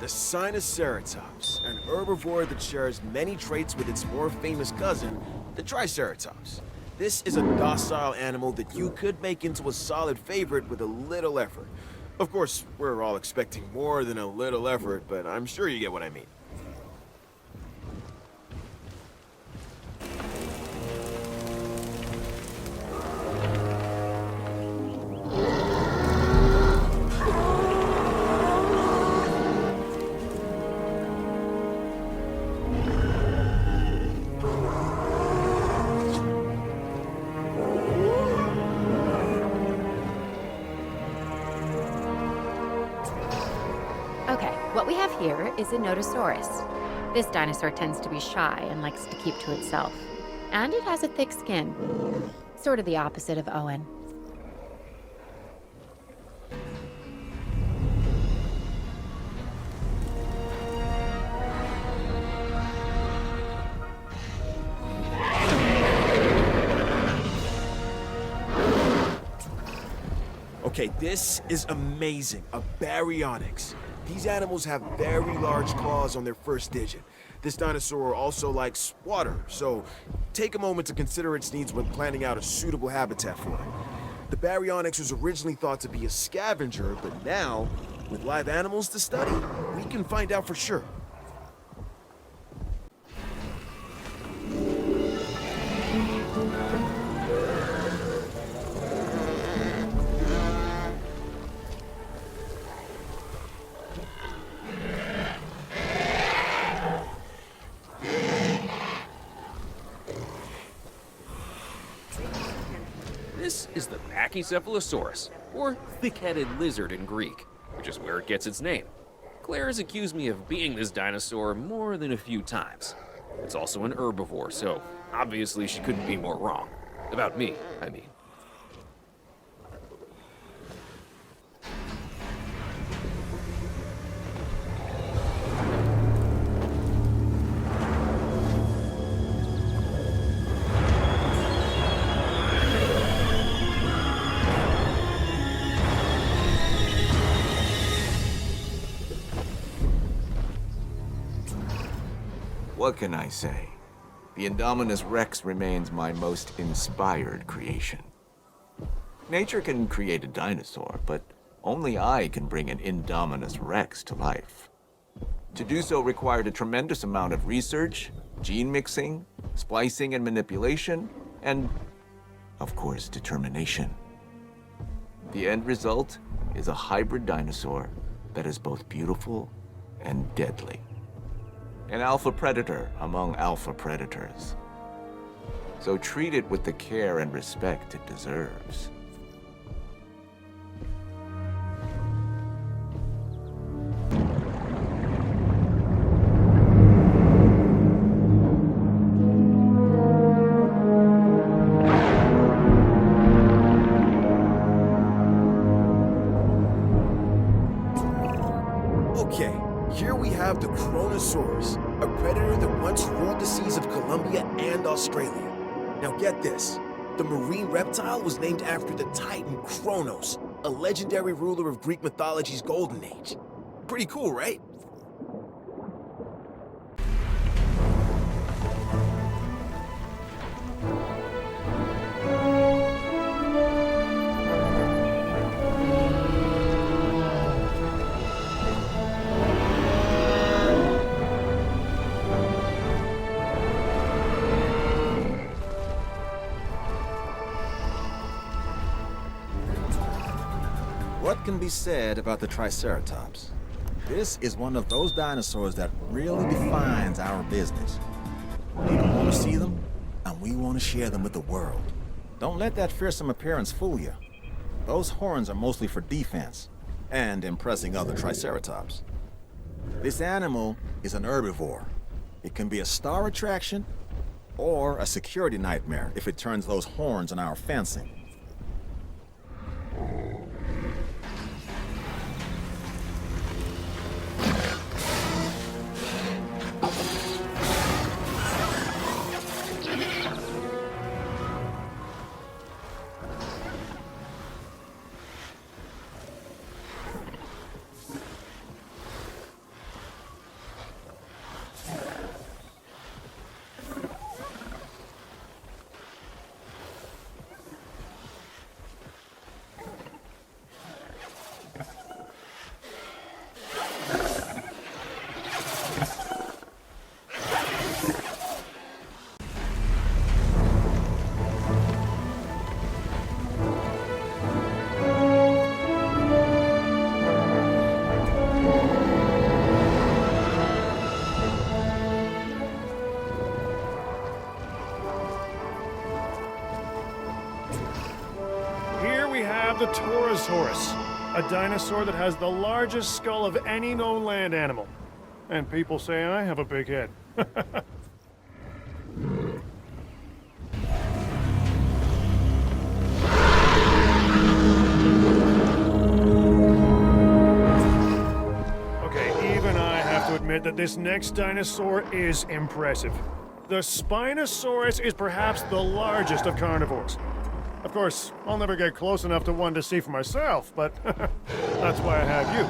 the Sinoceratops, an herbivore that shares many traits with its more famous cousin, the Triceratops. This is a docile animal that you could make into a solid favorite with a little effort. Of course, we're all expecting more than a little effort, but I'm sure you get what I mean. Okay, what we have here is a Nodosaurus. This dinosaur tends to be shy and likes to keep to itself. And it has a thick skin. Sort of the opposite of Owen. Okay, this is amazing. A baryonyx. These animals have very large claws on their first digit. This dinosaur also likes water, so take a moment to consider its needs when planning out a suitable habitat for it. The baryonyx was originally thought to be a scavenger, but now, with live animals to study, we can find out for sure. This is the Pachycephalosaurus, or thick-headed lizard in Greek, which is where it gets its name. Claire has accused me of being this dinosaur more than a few times. It's also an herbivore, so obviously she couldn't be more wrong. About me, I mean. What can I say? The Indominus Rex remains my most inspired creation. Nature can create a dinosaur, but only I can bring an Indominus Rex to life. To do so required a tremendous amount of research, gene mixing, splicing and manipulation, and, of course, determination. The end result is a hybrid dinosaur that is both beautiful and deadly. An alpha predator among alpha predators. So treat it with the care and respect it deserves. Okay, here we have the Kronosaurus, a predator that once ruled the seas of Colombia and Australia. Now get this, the marine reptile was named after the Titan Kronos, a legendary ruler of Greek mythology's golden age. Pretty cool, right? What can be said about the Triceratops? This is one of those dinosaurs that really defines our business. People want to see them, and we want to share them with the world. Don't let that fearsome appearance fool you. Those horns are mostly for defense and impressing other Triceratops. This animal is an herbivore. It can be a star attraction or a security nightmare if it turns those horns on our fencing. have the Torosaurus, a dinosaur that has the largest skull of any known land animal. And people say I have a big head. Okay, even I have to admit that this next dinosaur is impressive. The Spinosaurus is perhaps the largest of carnivores. Of course, I'll never get close enough to one to see for myself, but that's why I have you.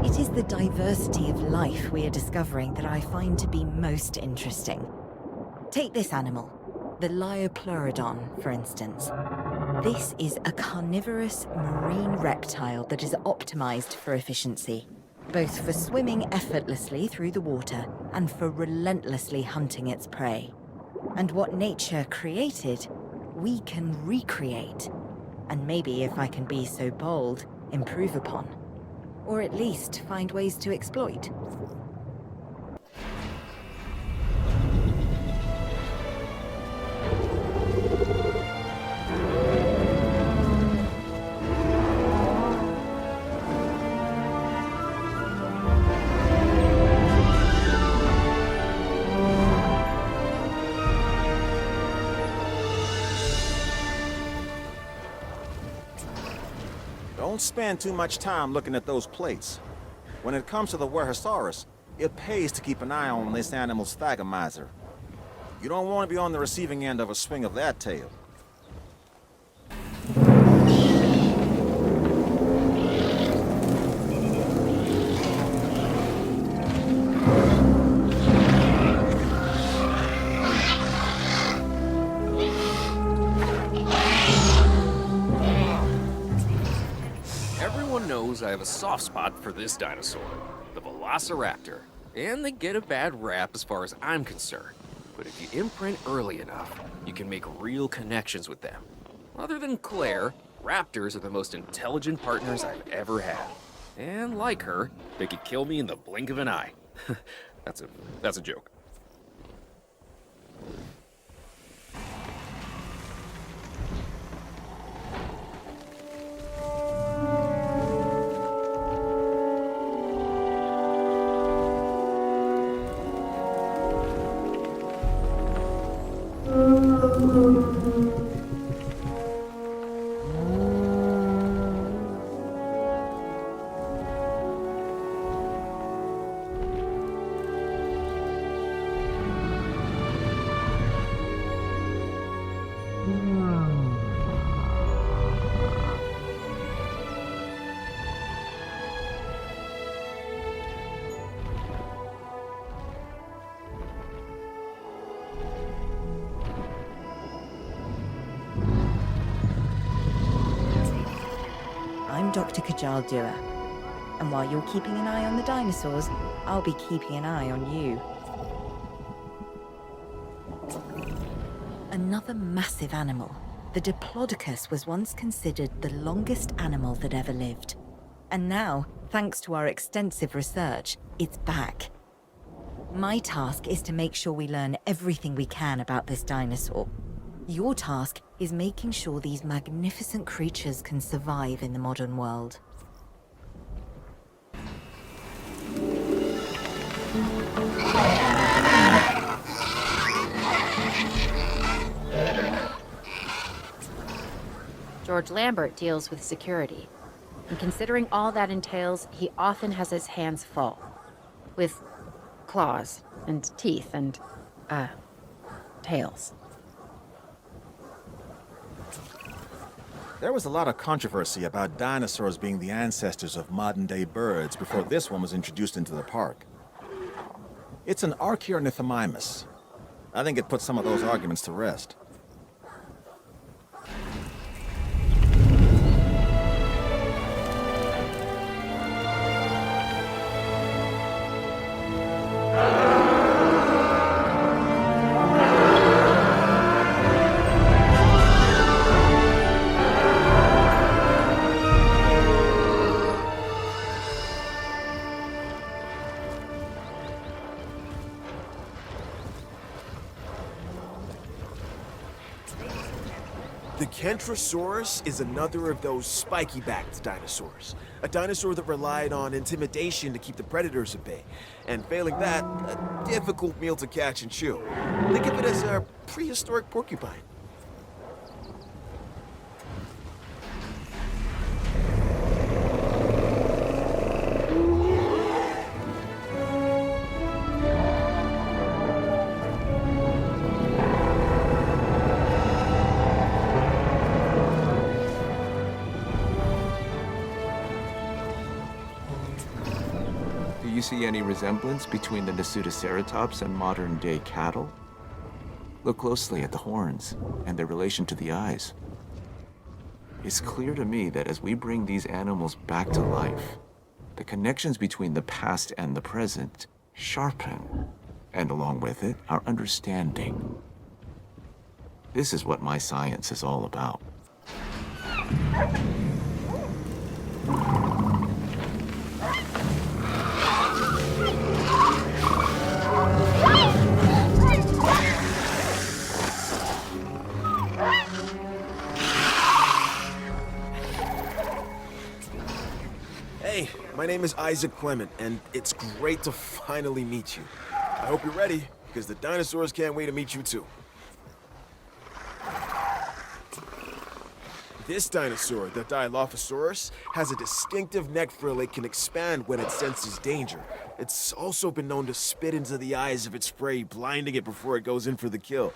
It is the diversity of life we are discovering that I find to be most interesting. Take this animal, the Liopleurodon, for instance. This is a carnivorous marine reptile that is optimized for efficiency, both for swimming effortlessly through the water and for relentlessly hunting its prey. And what nature created, we can recreate. And maybe, if I can be so bold, improve upon. Or at least find ways to exploit. Don't spend too much time looking at those plates. When it comes to the Werehosaurus, it pays to keep an eye on this animal's thagomizer. You don't want to be on the receiving end of a swing of that tail. Everyone knows I have a soft spot for this dinosaur, the Velociraptor, and they get a bad rap as far as I'm concerned. But if you imprint early enough, you can make real connections with them. Other than Claire, raptors are the most intelligent partners I've ever had. And like her, they could kill me in the blink of an eye. That's a joke. I'm Dr. Kajal Dua, and while you're keeping an eye on the dinosaurs, I'll be keeping an eye on you. Another massive animal, the Diplodocus, was once considered the longest animal that ever lived. And now, thanks to our extensive research, it's back. My task is to make sure we learn everything we can about this dinosaur. Your task is making sure these magnificent creatures can survive in the modern world. George Lambert deals with security. And considering all that entails, he often has his hands full. With claws and teeth and, tails. There was a lot of controversy about dinosaurs being the ancestors of modern-day birds before this one was introduced into the park. It's an The Kentrosaurus is another of those spiky-backed dinosaurs. A dinosaur that relied on intimidation to keep the predators at bay. And failing that, a difficult meal to catch and chew. Think of it as a prehistoric porcupine. Do you see any resemblance between the Nasutoceratops and modern-day cattle? Look closely at the horns and their relation to the eyes. It's clear to me that as we bring these animals back to life, the connections between the past and the present sharpen, and along with it, our understanding. This is what my science is all about. Hey, my name is Isaac Clement, and it's great to finally meet you. I hope you're ready, because the dinosaurs can't wait to meet you too. This dinosaur, the Dilophosaurus, has a distinctive neck frill it can expand when it senses danger. It's also been known to spit into the eyes of its prey, blinding it before it goes in for the kill.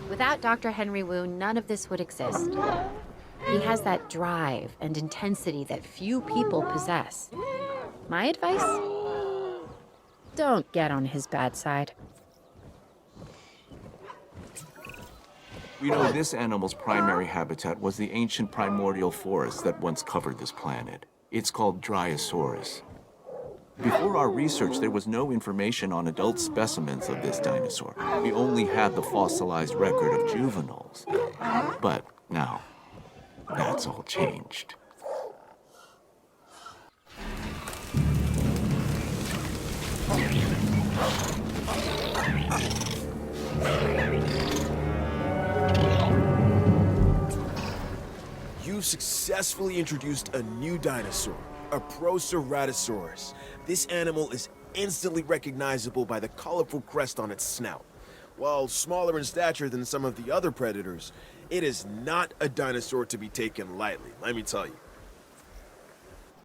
Without Dr. Henry Wu, none of this would exist. He has that drive and intensity that few people possess. My advice? Don't get on his bad side. We know this animal's primary habitat was the ancient primordial forest that once covered this planet. It's called Dryosaurus. Before our research, there was no information on adult specimens of this dinosaur. We only had the fossilized record of juveniles. But now, that's all changed. You've successfully introduced a new dinosaur, a Proceratosaurus. This animal is instantly recognizable by the colorful crest on its snout. While smaller in stature than some of the other predators, it is not a dinosaur to be taken lightly, let me tell you.